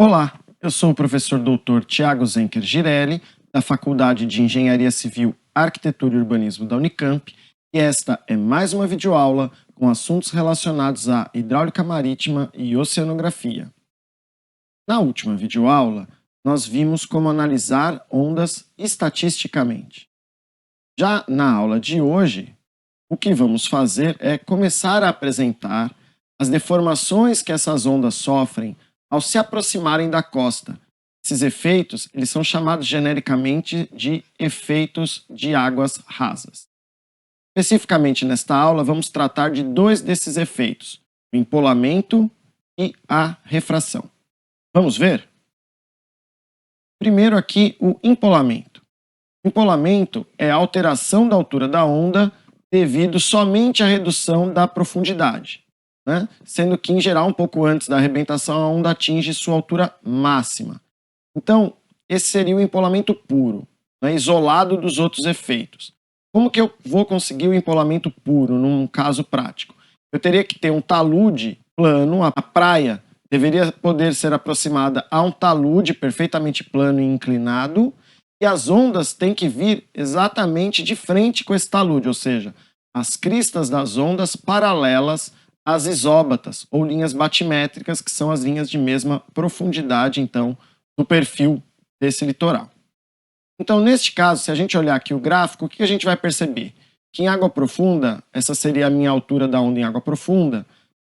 Olá, eu sou o professor doutor Tiago Zenker Girelli, da Faculdade de Engenharia Civil, Arquitetura e Urbanismo da Unicamp, e esta é mais uma videoaula com assuntos relacionados à hidráulica marítima e oceanografia. Na última videoaula, nós vimos como analisar ondas estatisticamente. Já na aula de hoje, o que vamos fazer é começar a apresentar as deformações que essas ondas sofrem ao se aproximarem da costa. Esses efeitos eles são chamados genericamente de efeitos de águas rasas. Especificamente nesta aula, vamos tratar de dois desses efeitos, o empolamento e a refração. Vamos ver? Primeiro aqui, o empolamento. O empolamento é a alteração da altura da onda devido somente à redução da profundidade, né? Sendo que, em geral, um pouco antes da arrebentação, a onda atinge sua altura máxima. Então, esse seria o empolamento puro, né, isolado dos outros efeitos. Como que eu vou conseguir o empolamento puro num caso prático? Eu teria que ter um talude plano, a praia deveria poder ser aproximada a um talude perfeitamente plano e inclinado, e as ondas têm que vir exatamente de frente com esse talude, ou seja, as cristas das ondas paralelas às isóbatas, ou linhas batimétricas, que são as linhas de mesma profundidade, então, do perfil desse litoral. Então, neste caso, se a gente olhar aqui o gráfico, o que a gente vai perceber? Que em água profunda, essa seria a minha altura da onda em água profunda,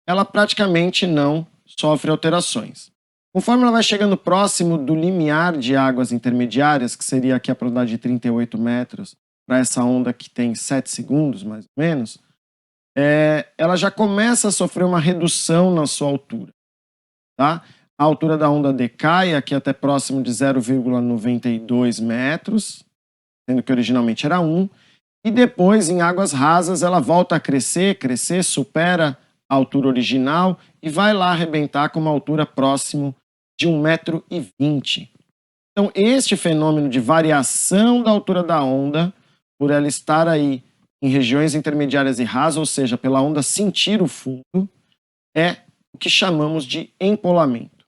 ela praticamente não sofre alterações. Conforme ela vai chegando próximo do limiar de águas intermediárias, que seria aqui a profundidade de 38 metros, para essa onda que tem 7 segundos, mais ou menos, ela já começa a sofrer uma redução na sua altura. Tá? A altura da onda decai aqui até próximo de 0,92 metros, sendo que originalmente era 1, e depois, em águas rasas, ela volta a crescer, supera a altura original e vai lá arrebentar com uma altura próximo de 1,20 m. Então, este fenômeno de variação da altura da onda, por ela estar aí em regiões intermediárias e rasas, ou seja, pela onda sentir o fundo, é o que chamamos de empolamento.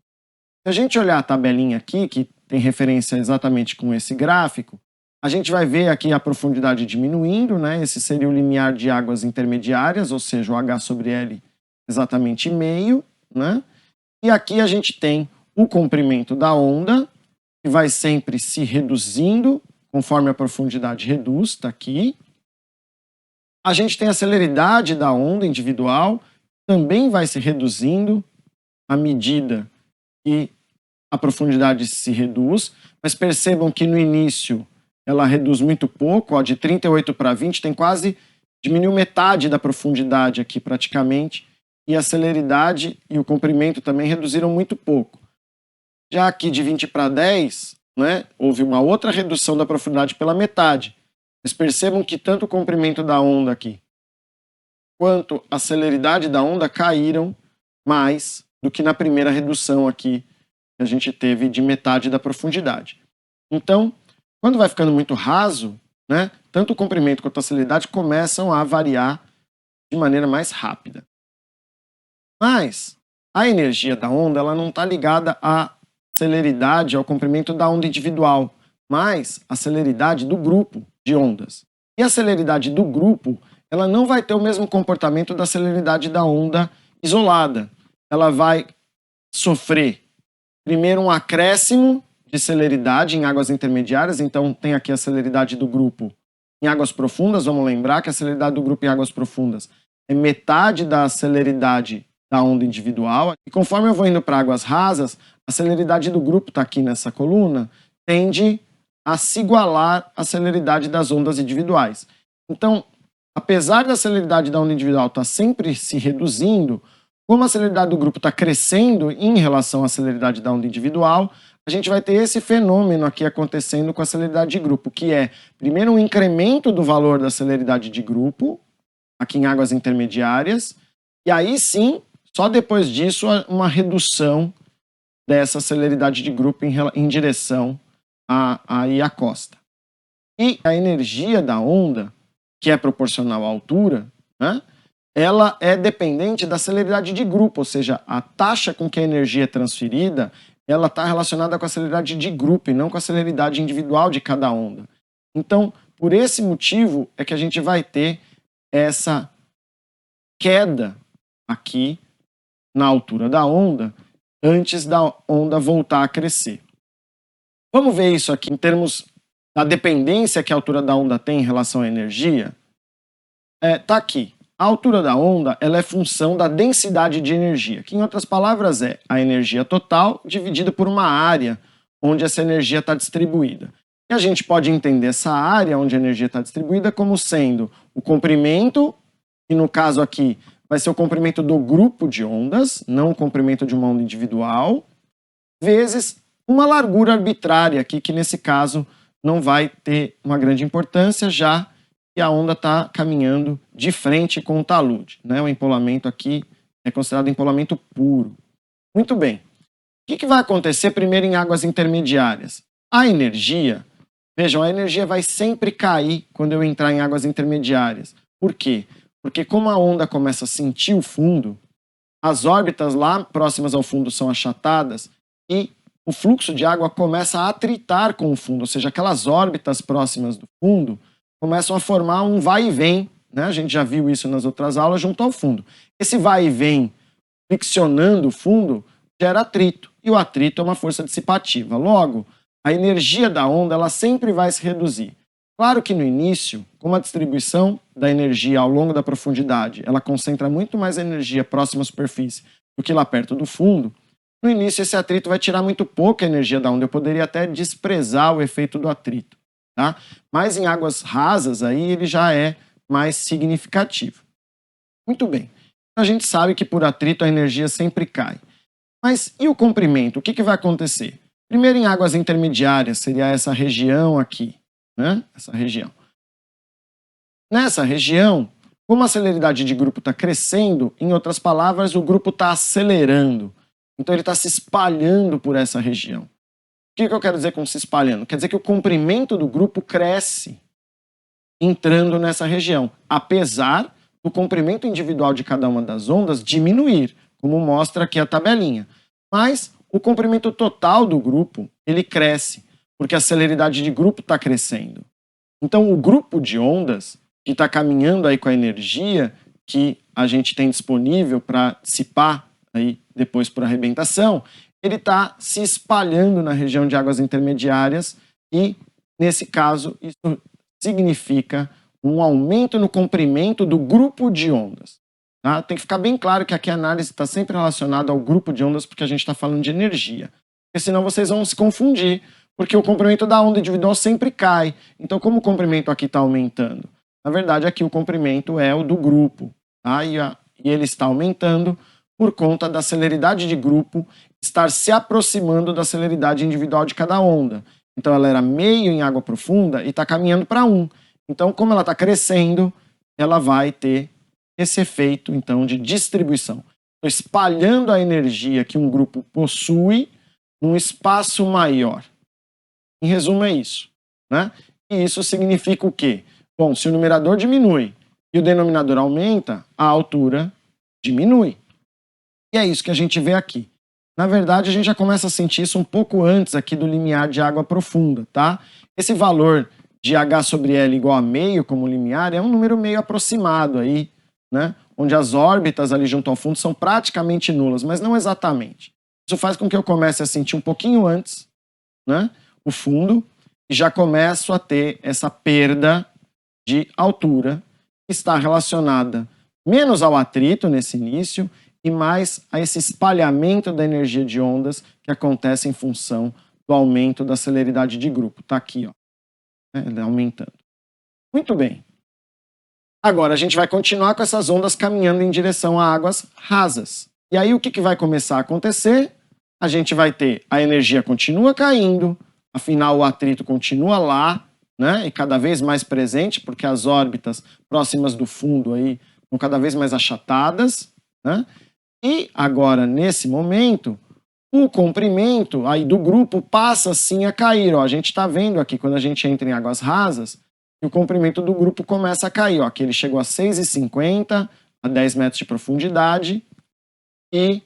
Se a gente olhar a tabelinha aqui, que tem referência exatamente com esse gráfico, a gente vai ver aqui a profundidade diminuindo, né? Esse seria o limiar de águas intermediárias, ou seja, o H sobre L exatamente meio, né? E aqui a gente tem o comprimento da onda, que vai sempre se reduzindo conforme a profundidade reduz, está aqui. A gente tem a celeridade da onda individual, também vai se reduzindo à medida que a profundidade se reduz, mas percebam que no início ela reduz muito pouco, ó, de 38 para 20, tem quase, diminuiu metade da profundidade aqui praticamente, e a celeridade e o comprimento também reduziram muito pouco. Já aqui de 20 para 10, né, houve uma outra redução da profundidade pela metade. Mas percebam que tanto o comprimento da onda aqui quanto a celeridade da onda caíram mais do que na primeira redução aqui que a gente teve de metade da profundidade. Então, quando vai ficando muito raso, né, tanto o comprimento quanto a celeridade começam a variar de maneira mais rápida. Mas a energia da onda ela não está ligada à celeridade, ao comprimento da onda individual, mas à celeridade do grupo de ondas. E a celeridade do grupo ela não vai ter o mesmo comportamento da celeridade da onda isolada. Ela vai sofrer primeiro um acréscimo de celeridade em águas intermediárias, então tem aqui a celeridade do grupo em águas profundas, vamos lembrar que a celeridade do grupo em águas profundas é metade da celeridade da onda individual, e conforme eu vou indo para águas rasas, a celeridade do grupo está aqui nessa coluna, tende a se igualar à celeridade das ondas individuais. Então, apesar da celeridade da onda individual estar sempre se reduzindo, como a celeridade do grupo está crescendo em relação à celeridade da onda individual, a gente vai ter esse fenômeno aqui acontecendo com a celeridade de grupo, que é, primeiro, um incremento do valor da celeridade de grupo, aqui em águas intermediárias, e aí sim, só depois disso, uma redução dessa celeridade de grupo em direção à costa. E a energia da onda, que é proporcional à altura, né, ela é dependente da celeridade de grupo, ou seja, a taxa com que a energia é transferida ela está relacionada com a celeridade de grupo e não com a celeridade individual de cada onda. Então, por esse motivo é que a gente vai ter essa queda aqui na altura da onda antes da onda voltar a crescer. Vamos ver isso aqui em termos da dependência que a altura da onda tem em relação à energia. Tá aqui. A altura da onda ela é função da densidade de energia, que em outras palavras é a energia total dividida por uma área onde essa energia está distribuída. E a gente pode entender essa área onde a energia está distribuída como sendo o comprimento, que no caso aqui vai ser o comprimento do grupo de ondas, não o comprimento de uma onda individual, vezes uma largura arbitrária aqui, que nesse caso não vai ter uma grande importância, já que a onda está caminhando de frente com o talude, né? O empolamento aqui é considerado empolamento puro. Muito bem. O que vai acontecer primeiro em águas intermediárias? A energia, vejam, a energia vai sempre cair quando eu entrar em águas intermediárias. Por quê? Porque como a onda começa a sentir o fundo, as órbitas lá próximas ao fundo são achatadas e o fluxo de água começa a atritar com o fundo, ou seja, aquelas órbitas próximas do fundo começam a formar um vai e vem, né? A gente já viu isso nas outras aulas, junto ao fundo. Esse vai e vem friccionando o fundo gera atrito, e o atrito é uma força dissipativa. Logo, a energia da onda ela sempre vai se reduzir. Claro que no início, como a distribuição da energia ao longo da profundidade, ela concentra muito mais energia próxima à superfície do que lá perto do fundo, no início esse atrito vai tirar muito pouca energia da onda, eu poderia até desprezar o efeito do atrito. Tá? Mas em águas rasas aí ele já é mais significativo. Muito bem. A gente sabe que por atrito a energia sempre cai. Mas e o comprimento? O que vai acontecer? Primeiro em águas intermediárias, seria essa região aqui, né? Essa região. Nessa região, como a celeridade de grupo está crescendo, em outras palavras, o grupo está acelerando. Então ele está se espalhando por essa região. O que eu quero dizer com se espalhando? Quer dizer que o comprimento do grupo cresce entrando nessa região, apesar do comprimento individual de cada uma das ondas diminuir, como mostra aqui a tabelinha. Mas o comprimento total do grupo, ele cresce, porque a celeridade de grupo está crescendo. Então o grupo de ondas, que está caminhando aí com a energia que a gente tem disponível para dissipar aí depois por arrebentação, ele está se espalhando na região de águas intermediárias e, nesse caso, isso significa um aumento no comprimento do grupo de ondas. Tá? Tem que ficar bem claro que aqui a análise está sempre relacionada ao grupo de ondas porque a gente está falando de energia. Porque senão vocês vão se confundir, porque o comprimento da onda individual sempre cai. Então, como o comprimento aqui está aumentando? Na verdade, aqui o comprimento é o do grupo. Tá? E ele está aumentando por conta da celeridade de grupo estar se aproximando da celeridade individual de cada onda. Então ela era meio em água profunda e está caminhando para 1. Então, como ela está crescendo, ela vai ter esse efeito então de distribuição. Estou espalhando a energia que um grupo possui num espaço maior. Em resumo, é isso. Né? E isso significa o quê? Bom, se o numerador diminui e o denominador aumenta, a altura diminui. E é isso que a gente vê aqui. Na verdade, a gente já começa a sentir isso um pouco antes aqui do limiar de água profunda, tá? Esse valor de H sobre L igual a meio como limiar é um número meio aproximado aí, né? Onde as órbitas ali junto ao fundo são praticamente nulas, mas não exatamente. Isso faz com que eu comece a sentir um pouquinho antes, né, o fundo e já começo a ter essa perda de altura que está relacionada menos ao atrito nesse início e mais a esse espalhamento da energia de ondas que acontece em função do aumento da celeridade de grupo. Está aqui, ó, né, aumentando. Muito bem. Agora a gente vai continuar com essas ondas caminhando em direção a águas rasas. E aí o que vai começar a acontecer? A gente vai ter a energia continua caindo, afinal o atrito continua lá, né, e cada vez mais presente, porque as órbitas próximas do fundo aí estão cada vez mais achatadas, né? E agora, nesse momento, o comprimento aí do grupo passa sim a cair. Ó. A gente está vendo aqui, quando a gente entra em águas rasas, que o comprimento do grupo começa a cair. Ó. Aqui ele chegou a 6,50, a 10 metros de profundidade, e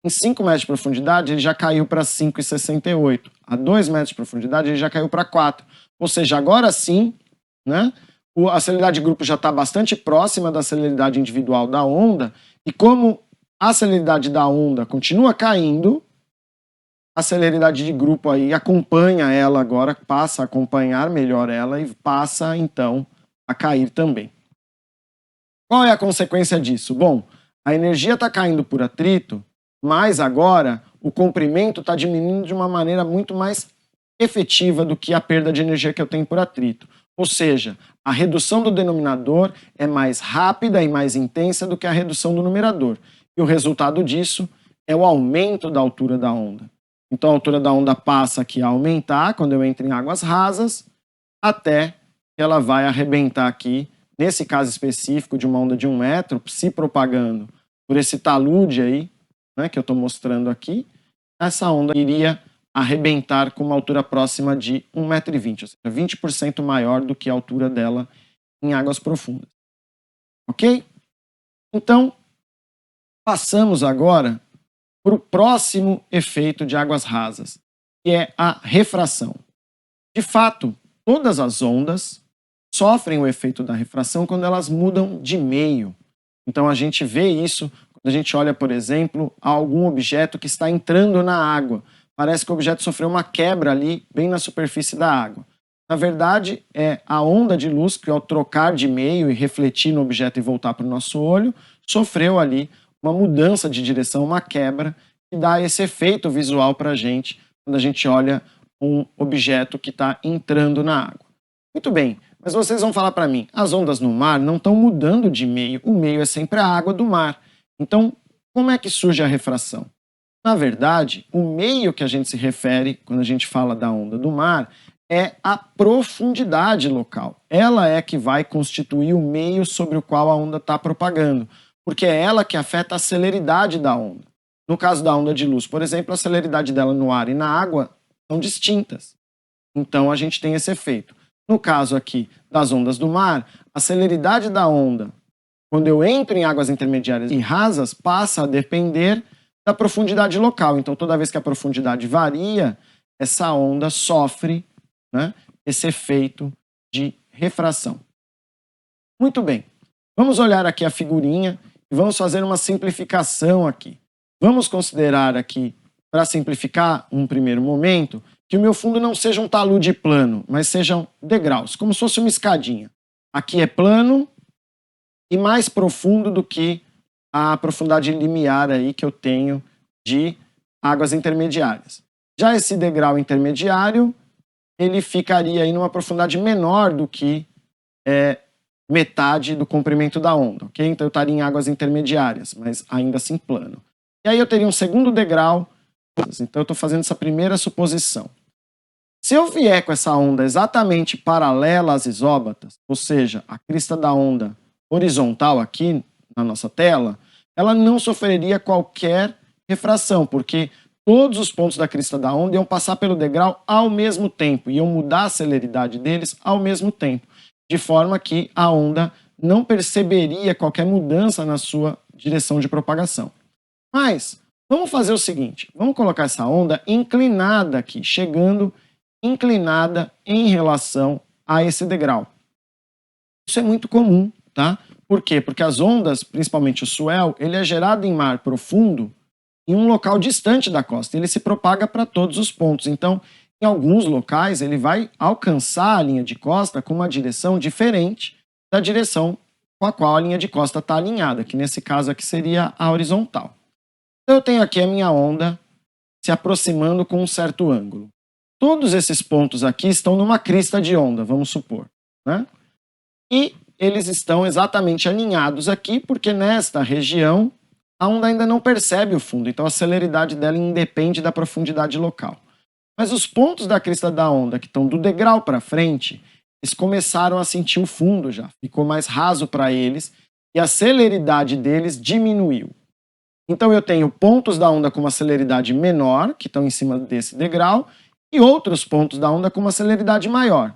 Em 5 metros de profundidade, ele já caiu para 5,68. A 2 metros de profundidade, ele já caiu para 4. Ou seja, agora sim, né, a celeridade de grupo já está bastante próxima da celeridade individual da onda, e como a celeridade da onda continua caindo, a celeridade de grupo aí acompanha ela agora, passa a acompanhar melhor ela e passa, então, a cair também. Qual é a consequência disso? Bom, a energia está caindo por atrito, mas agora o comprimento está diminuindo de uma maneira muito mais efetiva do que a perda de energia que eu tenho por atrito. Ou seja, a redução do denominador é mais rápida e mais intensa do que a redução do numerador. E o resultado disso é o aumento da altura da onda. Então a altura da onda passa aqui a aumentar quando eu entro em águas rasas, até que ela vai arrebentar aqui, nesse caso específico de uma onda de 1 metro, se propagando por esse talude aí, né, que eu estou mostrando aqui, essa onda iria arrebentar com uma altura próxima de 1,20 m, ou seja, 20% maior do que a altura dela em águas profundas. Ok? Então, passamos agora para o próximo efeito de águas rasas, que é a refração. De fato, todas as ondas sofrem o efeito da refração quando elas mudam de meio. Então a gente vê isso quando a gente olha, por exemplo, algum objeto que está entrando na água. Parece que o objeto sofreu uma quebra ali, bem na superfície da água. Na verdade, é a onda de luz que, ao trocar de meio e refletir no objeto e voltar para o nosso olho, sofreu ali uma mudança de direção, uma quebra, que dá esse efeito visual para a gente quando a gente olha um objeto que está entrando na água. Muito bem, mas vocês vão falar para mim, as ondas no mar não estão mudando de meio, o meio é sempre a água do mar. Então, como é que surge a refração? Na verdade, o meio que a gente se refere quando a gente fala da onda do mar é a profundidade local. Ela é que vai constituir o meio sobre o qual a onda está propagando, porque é ela que afeta a celeridade da onda. No caso da onda de luz, por exemplo, a celeridade dela no ar e na água são distintas. Então a gente tem esse efeito. No caso aqui das ondas do mar, a celeridade da onda, quando eu entro em águas intermediárias e rasas, passa a depender da profundidade local. Então toda vez que a profundidade varia, essa onda sofre, né, esse efeito de refração. Muito bem, vamos olhar aqui a figurinha e vamos fazer uma simplificação aqui. Vamos considerar aqui, para simplificar um primeiro momento, que o meu fundo não seja um talude plano, mas sejam degraus, como se fosse uma escadinha. Aqui é plano e mais profundo do que a profundidade limiar aí que eu tenho de águas intermediárias. Já esse degrau intermediário, ele ficaria aí numa profundidade menor do que metade do comprimento da onda, ok? Então eu estaria em águas intermediárias, mas ainda assim plano. E aí eu teria um segundo degrau, então eu estou fazendo essa primeira suposição. Se eu vier com essa onda exatamente paralela às isóbatas, ou seja, a crista da onda horizontal aqui na nossa tela, ela não sofreria qualquer refração, porque todos os pontos da crista da onda iam passar pelo degrau ao mesmo tempo, iam mudar a celeridade deles ao mesmo tempo, de forma que a onda não perceberia qualquer mudança na sua direção de propagação. Mas vamos fazer o seguinte, vamos colocar essa onda inclinada aqui, chegando inclinada em relação a esse degrau. Isso é muito comum, tá? Por quê? Porque as ondas, principalmente o swell, ele é gerado em mar profundo em um local distante da costa. Ele se propaga para todos os pontos. Então, em alguns locais, ele vai alcançar a linha de costa com uma direção diferente da direção com a qual a linha de costa está alinhada, que nesse caso aqui seria a horizontal. Então, eu tenho aqui a minha onda se aproximando com um certo ângulo. Todos esses pontos aqui estão numa crista de onda, vamos supor, né? E eles estão exatamente alinhados aqui, porque nesta região a onda ainda não percebe o fundo, então a celeridade dela independe da profundidade local. Mas os pontos da crista da onda que estão do degrau para frente, eles começaram a sentir o fundo já, ficou mais raso para eles e a celeridade deles diminuiu. Então eu tenho pontos da onda com uma celeridade menor, que estão em cima desse degrau, e outros pontos da onda com uma celeridade maior.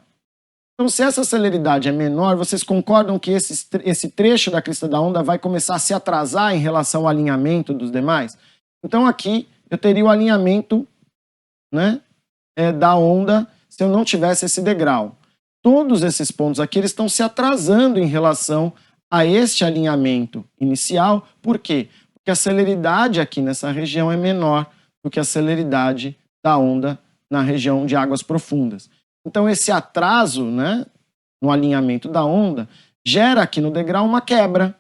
Então, se essa celeridade é menor, vocês concordam que esse trecho da crista da onda vai começar a se atrasar em relação ao alinhamento dos demais? Então aqui eu teria o alinhamento, né, da onda se eu não tivesse esse degrau. Todos esses pontos aqui eles estão se atrasando em relação a este alinhamento inicial. Por quê? Porque a celeridade aqui nessa região é menor do que a celeridade da onda na região de águas profundas. Então esse atraso, né, no alinhamento da onda gera aqui no degrau uma quebra.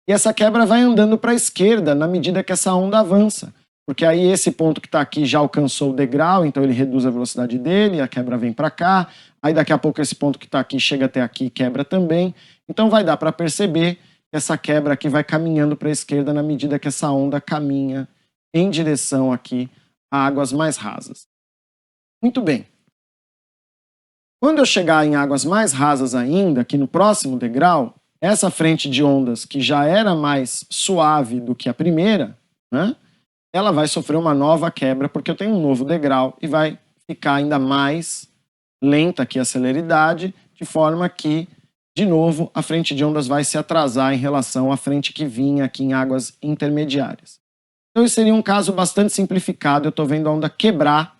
E essa quebra vai andando para a esquerda na medida que essa onda avança. Porque aí esse ponto que está aqui já alcançou o degrau, então ele reduz a velocidade dele, a quebra vem para cá. Aí daqui a pouco esse ponto que está aqui chega até aqui e quebra também. Então vai dar para perceber que essa quebra aqui vai caminhando para a esquerda na medida que essa onda caminha em direção aqui a águas mais rasas. Muito bem. Quando eu chegar em águas mais rasas ainda, aqui no próximo degrau, essa frente de ondas, que já era mais suave do que a primeira, né, ela vai sofrer uma nova quebra, porque eu tenho um novo degrau e vai ficar ainda mais lenta aqui a celeridade, de forma que, de novo, a frente de ondas vai se atrasar em relação à frente que vinha aqui em águas intermediárias. Então, esse seria um caso bastante simplificado. Eu estou vendo a onda quebrar,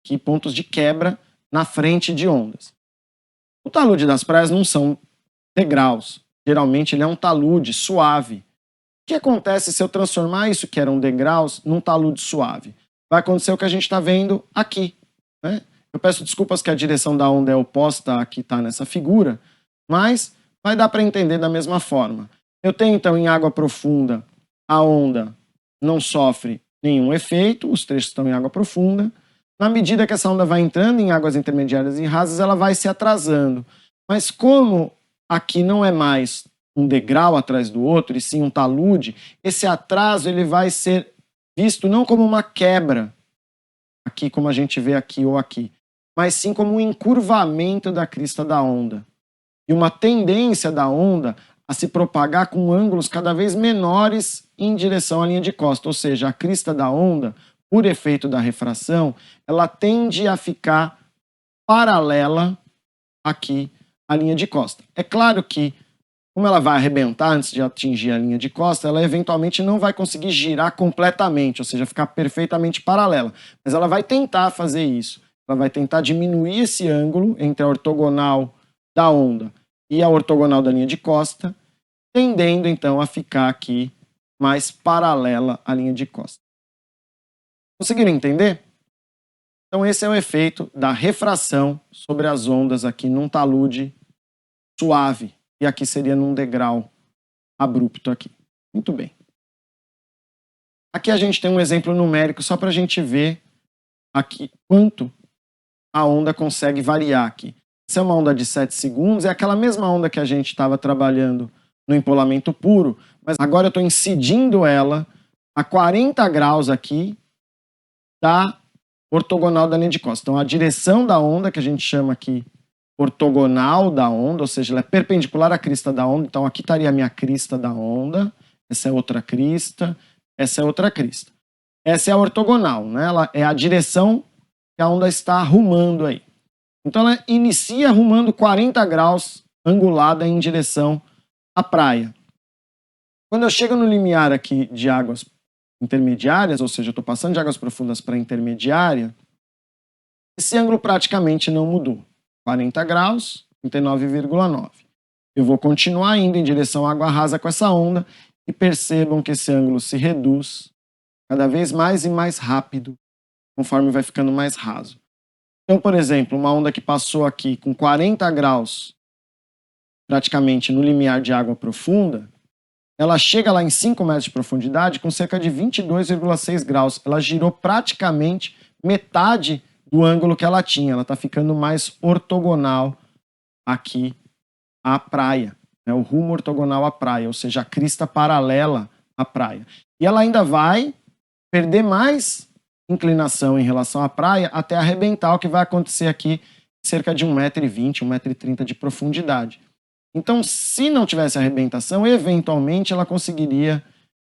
aqui pontos de quebra na frente de ondas. O talude das praias não são degraus. Geralmente ele é um talude suave. O que acontece se eu transformar isso que eram degraus num talude suave? Vai acontecer o que a gente está vendo aqui, né? Eu peço desculpas que a direção da onda é oposta à que está nessa figura, mas vai dar para entender da mesma forma. Eu tenho então em água profunda, a onda não sofre nenhum efeito, os trechos estão em água profunda. Na medida que essa onda vai entrando em águas intermediárias e rasas, ela vai se atrasando. Mas como aqui não é mais um degrau atrás do outro, e sim um talude, esse atraso ele vai ser visto não como uma quebra, aqui como a gente vê aqui ou aqui, mas sim como um encurvamento da crista da onda. E uma tendência da onda a se propagar com ângulos cada vez menores em direção à linha de costa, ou seja, a crista da onda, por efeito da refração, ela tende a ficar paralela aqui à linha de costa. É claro que, como ela vai arrebentar antes de atingir a linha de costa, ela eventualmente não vai conseguir girar completamente, ou seja, ficar perfeitamente paralela. Mas ela vai tentar fazer isso. Ela vai tentar diminuir esse ângulo entre a ortogonal da onda e a ortogonal da linha de costa, tendendo então a ficar aqui mais paralela à linha de costa. Conseguiram entender? Então esse é o efeito da refração sobre as ondas aqui num talude suave. E aqui seria num degrau abrupto aqui. Muito bem. Aqui a gente tem um exemplo numérico só para a gente ver aqui quanto a onda consegue variar aqui. Essa é uma onda de 7 segundos, é aquela mesma onda que a gente estava trabalhando no empolamento puro, mas agora eu estou incidindo ela a 40 graus aqui da ortogonal da linha de costa. Então a direção da onda, que a gente chama aqui ortogonal da onda, ou seja, ela é perpendicular à crista da onda, então aqui estaria a minha crista da onda, essa é outra crista, essa é outra crista. Essa é a ortogonal, né? Ela é a direção que a onda está arrumando aí. Então ela inicia arrumando 40 graus angulada em direção à praia. Quando eu chego no limiar aqui de águas intermediárias, ou seja, eu estou passando de águas profundas para intermediária, esse ângulo praticamente não mudou. 40 graus, 39,9. Eu vou continuar indo em direção à água rasa com essa onda e percebam que esse ângulo se reduz cada vez mais e mais rápido, conforme vai ficando mais raso. Então, por exemplo, uma onda que passou aqui com 40 graus, praticamente no limiar de água profunda, ela chega lá em 5 metros de profundidade com cerca de 22,6 graus. Ela girou praticamente metade do ângulo que ela tinha. Ela está ficando mais ortogonal aqui à praia, né? O rumo ortogonal à praia, ou seja, a crista paralela à praia. E ela ainda vai perder mais inclinação em relação à praia até arrebentar, o que vai acontecer aqui cerca de 1,20 m, 1,30 m de profundidade. Então, se não tivesse arrebentação, eventualmente ela conseguiria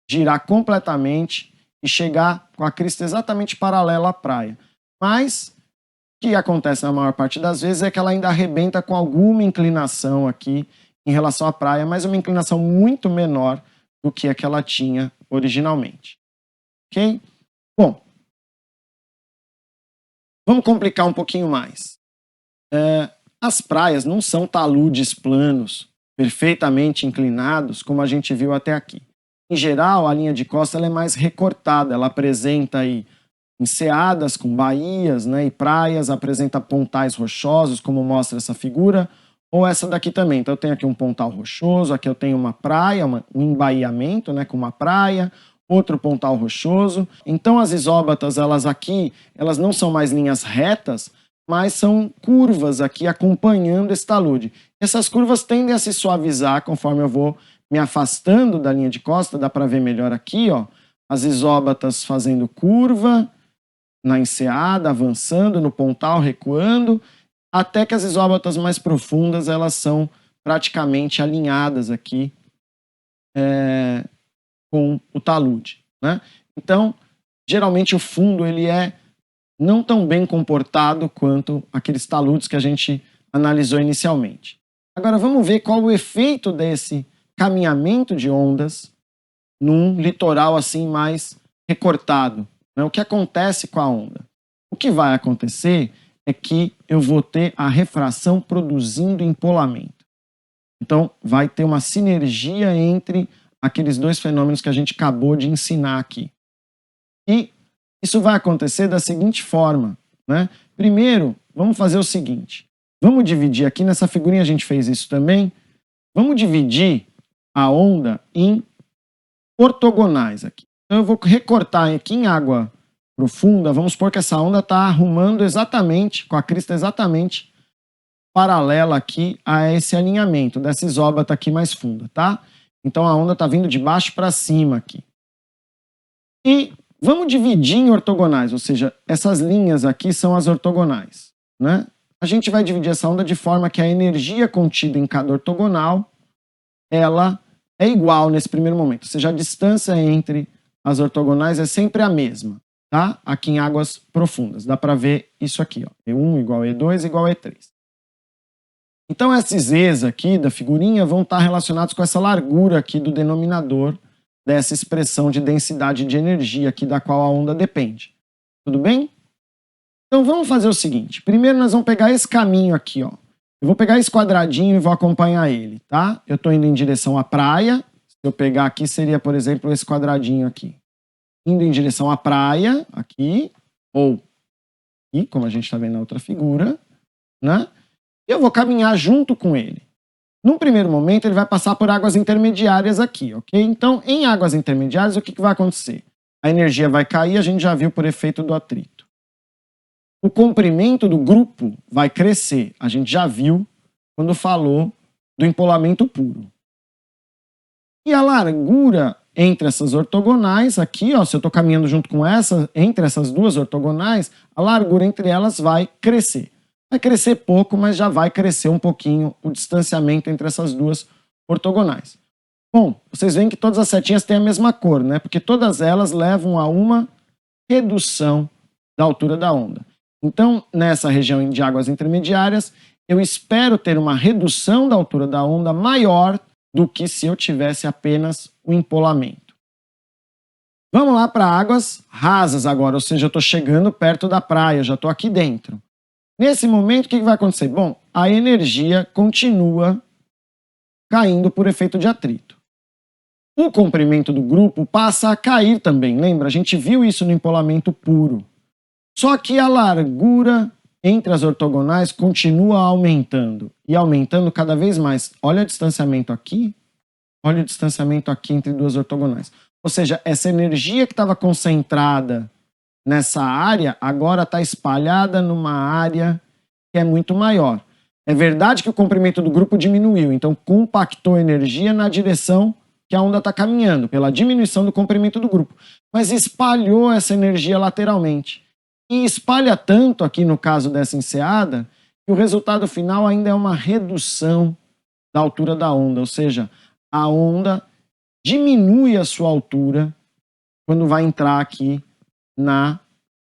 girar completamente e chegar com a crista exatamente paralela à praia. Mas o que acontece na maior parte das vezes é que ela ainda arrebenta com alguma inclinação aqui em relação à praia, mas uma inclinação muito menor do que a que ela tinha originalmente. Ok? Bom, vamos complicar um pouquinho mais. As praias não são taludes planos, perfeitamente inclinados, como a gente viu até aqui. Em geral, a linha de costa ela é mais recortada, ela apresenta aí enseadas com baías, né, e praias, apresenta pontais rochosos, como mostra essa figura, ou essa daqui também. Então eu tenho aqui um pontal rochoso, aqui eu tenho uma praia, um embaiamento, né, com uma praia, outro pontal rochoso. Então as isóbatas, elas não são mais linhas retas, mas são curvas aqui acompanhando esse talude. Essas curvas tendem a se suavizar conforme eu vou me afastando da linha de costa, dá para ver melhor aqui, ó, as isóbatas fazendo curva na enseada, avançando no pontal, recuando, até que as isóbatas mais profundas elas são praticamente alinhadas aqui com o talude, né? Então, geralmente o fundo ele é não tão bem comportado quanto aqueles taludes que a gente analisou inicialmente. Agora vamos ver qual o efeito desse caminhamento de ondas num litoral assim mais recortado, né? O que acontece com a onda? O que vai acontecer é que eu vou ter a refração produzindo empolamento. Então vai ter uma sinergia entre aqueles dois fenômenos que a gente acabou de ensinar aqui. E isso vai acontecer da seguinte forma, né? Primeiro, vamos fazer o seguinte. Vamos dividir aqui, nessa figurinha a gente fez isso também. Vamos dividir a onda em ortogonais aqui. Então eu vou recortar aqui em água profunda, vamos supor que essa onda está arrumando exatamente, com a crista exatamente paralela aqui a esse alinhamento dessa isóbata aqui mais funda, tá? Então a onda está vindo de baixo para cima aqui. E vamos dividir em ortogonais, ou seja, essas linhas aqui são as ortogonais, né? A gente vai dividir essa onda de forma que a energia contida em cada ortogonal, ela é igual nesse primeiro momento, ou seja, a distância entre as ortogonais é sempre a mesma, tá? Aqui em águas profundas, dá para ver isso aqui, ó, E1 igual a E2 igual a E3. Então esses E's aqui da figurinha vão estar relacionados com essa largura aqui do denominador dessa expressão de densidade de energia aqui da qual a onda depende. Tudo bem? Então vamos fazer o seguinte, primeiro nós vamos pegar esse caminho aqui, ó. Eu vou pegar esse quadradinho e vou acompanhar ele, tá? Eu estou indo em direção à praia. Se eu pegar aqui, seria, por exemplo, esse quadradinho aqui. Indo em direção à praia, aqui, ou aqui, como a gente está vendo na outra figura, né? E eu vou caminhar junto com ele. Num primeiro momento, ele vai passar por águas intermediárias aqui, ok? Então, em águas intermediárias, o que vai acontecer? A energia vai cair, a gente já viu por efeito do atrito. O comprimento do grupo vai crescer. A gente já viu quando falou do empolamento puro. E a largura entre essas ortogonais, aqui, ó, se eu estou caminhando junto com essa, entre essas duas ortogonais, a largura entre elas vai crescer. Vai crescer pouco, mas já vai crescer um pouquinho o distanciamento entre essas duas ortogonais. Bom, vocês veem que todas as setinhas têm a mesma cor, né? Porque todas elas levam a uma redução da altura da onda. Então, nessa região de águas intermediárias, eu espero ter uma redução da altura da onda maior do que se eu tivesse apenas o empolamento. Vamos lá para águas rasas agora, ou seja, eu estou chegando perto da praia, já estou aqui dentro. Nesse momento, o que vai acontecer? Bom, a energia continua caindo por efeito de atrito. O comprimento do grupo passa a cair também, lembra? A gente viu isso no empolamento puro. Só que a largura entre as ortogonais continua aumentando e aumentando cada vez mais. Olha o distanciamento aqui, olha o distanciamento aqui entre duas ortogonais. Ou seja, essa energia que estava concentrada nessa área agora está espalhada numa área que é muito maior. É verdade que o comprimento do grupo diminuiu, então compactou energia na direção que a onda está caminhando, pela diminuição do comprimento do grupo. Mas espalhou essa energia lateralmente. E espalha tanto aqui no caso dessa enseada que o resultado final ainda é uma redução da altura da onda, ou seja, a onda diminui a sua altura quando vai entrar aqui na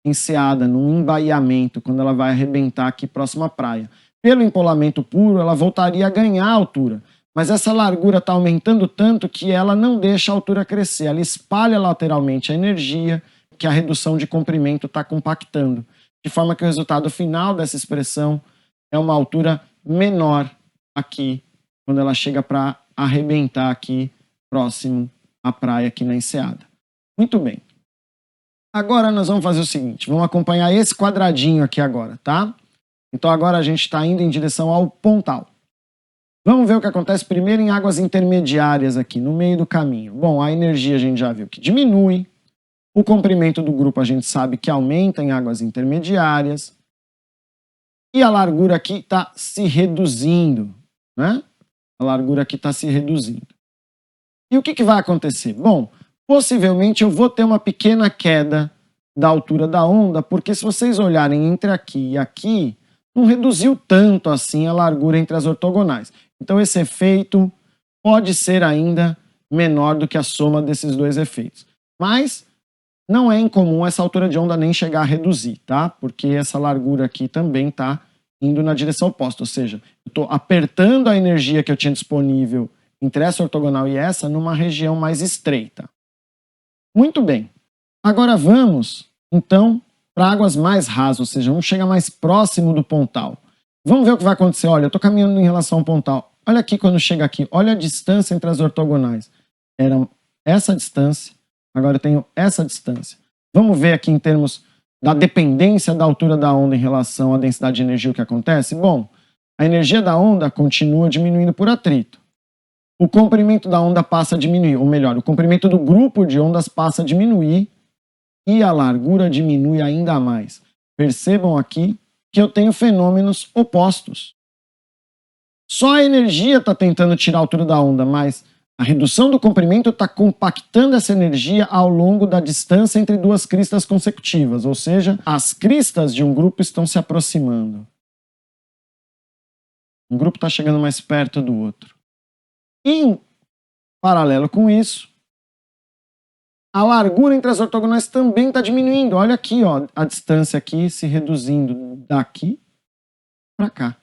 enseada, num embaiamento, quando ela vai arrebentar aqui próximo à praia. Pelo empolamento puro, ela voltaria a ganhar altura, mas essa largura está aumentando tanto que ela não deixa a altura crescer, ela espalha lateralmente a energia, que a redução de comprimento está compactando, de forma que o resultado final dessa expressão é uma altura menor aqui, quando ela chega para arrebentar aqui próximo à praia, aqui na enseada. Muito bem. Agora nós vamos fazer o seguinte, vamos acompanhar esse quadradinho aqui agora, tá? Então agora a gente está indo em direção ao pontal. Vamos ver o que acontece primeiro em águas intermediárias aqui, no meio do caminho. Bom, a energia a gente já viu que diminui, o comprimento do grupo a gente sabe que aumenta em águas intermediárias, e a largura aqui está se reduzindo, né? A largura aqui está se reduzindo. E o que vai acontecer? Bom, possivelmente eu vou ter uma pequena queda da altura da onda, porque se vocês olharem entre aqui e aqui, não reduziu tanto assim a largura entre as ortogonais. Então esse efeito pode ser ainda menor do que a soma desses dois efeitos. Mas não é incomum essa altura de onda nem chegar a reduzir, tá? Porque essa largura aqui também está indo na direção oposta, ou seja, eu estou apertando a energia que eu tinha disponível entre essa ortogonal e essa numa região mais estreita. Muito bem. Agora vamos, então, para águas mais rasas, ou seja, vamos chegar mais próximo do pontal. Vamos ver o que vai acontecer. Olha, eu estou caminhando em relação ao pontal. Olha aqui quando chega aqui, olha a distância entre as ortogonais. Era essa distância, agora eu tenho essa distância. Vamos ver aqui em termos da dependência da altura da onda em relação à densidade de energia o que acontece? Bom, a energia da onda continua diminuindo por atrito. O comprimento da onda passa a diminuir, ou melhor, o comprimento do grupo de ondas passa a diminuir e a largura diminui ainda mais. Percebam aqui que eu tenho fenômenos opostos. Só a energia está tentando tirar a altura da onda, mas a redução do comprimento está compactando essa energia ao longo da distância entre duas cristas consecutivas, ou seja, as cristas de um grupo estão se aproximando. Um grupo está chegando mais perto do outro. E, em paralelo com isso, a largura entre as ortogonais também está diminuindo. Olha aqui, ó, a distância aqui se reduzindo daqui para cá.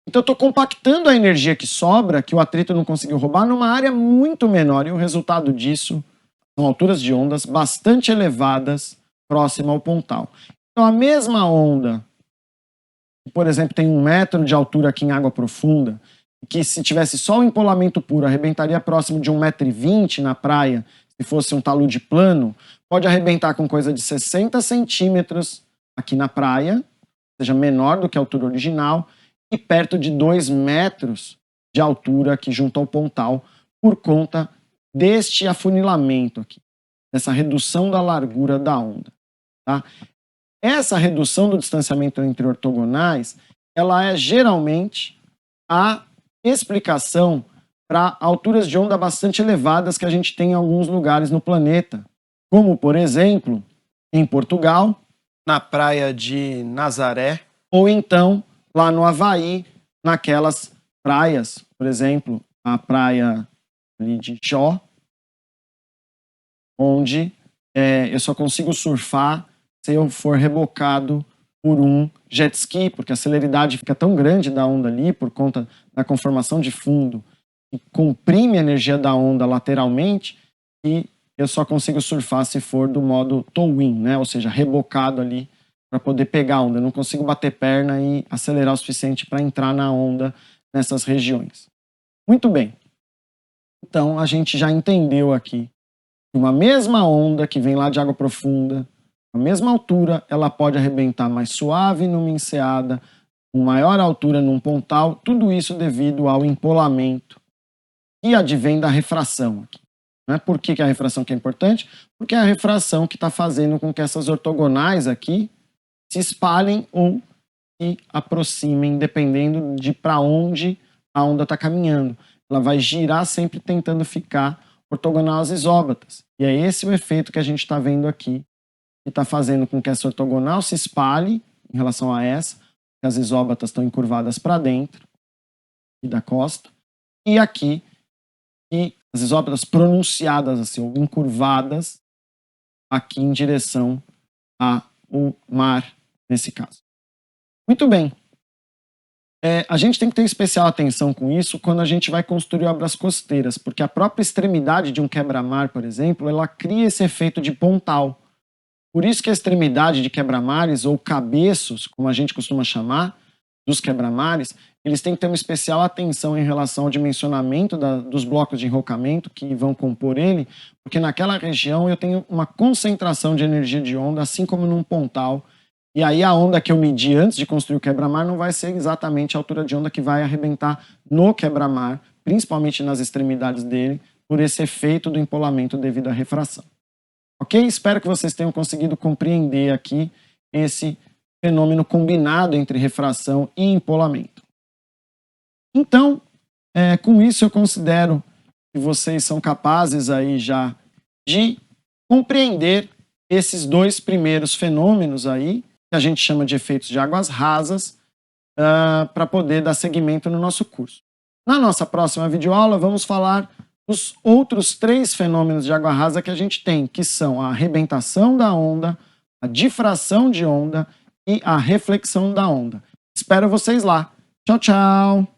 Então eu estou compactando a energia que sobra, que o atrito não conseguiu roubar, numa área muito menor. E o resultado disso são alturas de ondas bastante elevadas próximo ao pontal. Então a mesma onda, que, por exemplo, tem 1 metro de altura aqui em água profunda, que se tivesse só o empolamento puro arrebentaria próximo de 1,20 m na praia, se fosse um talude plano, pode arrebentar com coisa de 60 centímetros aqui na praia, ou seja, menor do que a altura original, e perto de 2 metros de altura aqui junto ao pontal, por conta deste afunilamento aqui, dessa redução da largura da onda. Tá? Essa redução do distanciamento entre ortogonais, ela é geralmente a explicação para alturas de onda bastante elevadas que a gente tem em alguns lugares no planeta, como, por exemplo, em Portugal, na praia de Nazaré, ou então lá no Havaí, naquelas praias, por exemplo, a praia ali de Jó, onde eu só consigo surfar se eu for rebocado por um jet ski, porque a celeridade fica tão grande da onda ali, por conta da conformação de fundo, que comprime a energia da onda lateralmente, e eu só consigo surfar se for do modo towing, né? Ou seja, rebocado ali para poder pegar a onda. Eu não consigo bater perna e acelerar o suficiente para entrar na onda nessas regiões. Muito bem. Então, a gente já entendeu aqui que uma mesma onda que vem lá de água profunda, a mesma altura, ela pode arrebentar mais suave numa enseada, com maior altura num pontal, tudo isso devido ao empolamento que advém da refração aqui. Né? Por que a refração que é importante? Porque é a refração que está fazendo com que essas ortogonais aqui se espalhem ou se aproximem, dependendo de para onde a onda está caminhando. Ela vai girar sempre tentando ficar ortogonal às isóbatas. E é esse o efeito que a gente está vendo aqui, que está fazendo com que essa ortogonal se espalhe em relação a essa, que as isóbatas estão encurvadas para dentro e da costa, e aqui que as isóbatas pronunciadas assim, ou encurvadas aqui em direção ao mar, nesse caso. Muito bem. A gente tem que ter especial atenção com isso quando a gente vai construir obras costeiras, porque a própria extremidade de um quebra-mar, por exemplo, ela cria esse efeito de pontal. Por isso que a extremidade de quebra-mares, ou cabeços, como a gente costuma chamar, dos quebra-mares, eles têm que ter uma especial atenção em relação ao dimensionamento dos blocos de enrocamento que vão compor ele, porque naquela região eu tenho uma concentração de energia de onda, assim como num pontal, e aí a onda que eu medi antes de construir o quebra-mar não vai ser exatamente a altura de onda que vai arrebentar no quebra-mar, principalmente nas extremidades dele, por esse efeito do empolamento devido à refração. Ok? Espero que vocês tenham conseguido compreender aqui esse fenômeno combinado entre refração e empolamento. Então, com isso eu considero que vocês são capazes aí já de compreender esses dois primeiros fenômenos aí, que a gente chama de efeitos de águas rasas, para poder dar seguimento no nosso curso. Na nossa próxima videoaula, vamos falar dos outros 3 fenômenos de água rasa que a gente tem, que são a arrebentação da onda, a difração de onda e a reflexão da onda. Espero vocês lá. Tchau, tchau!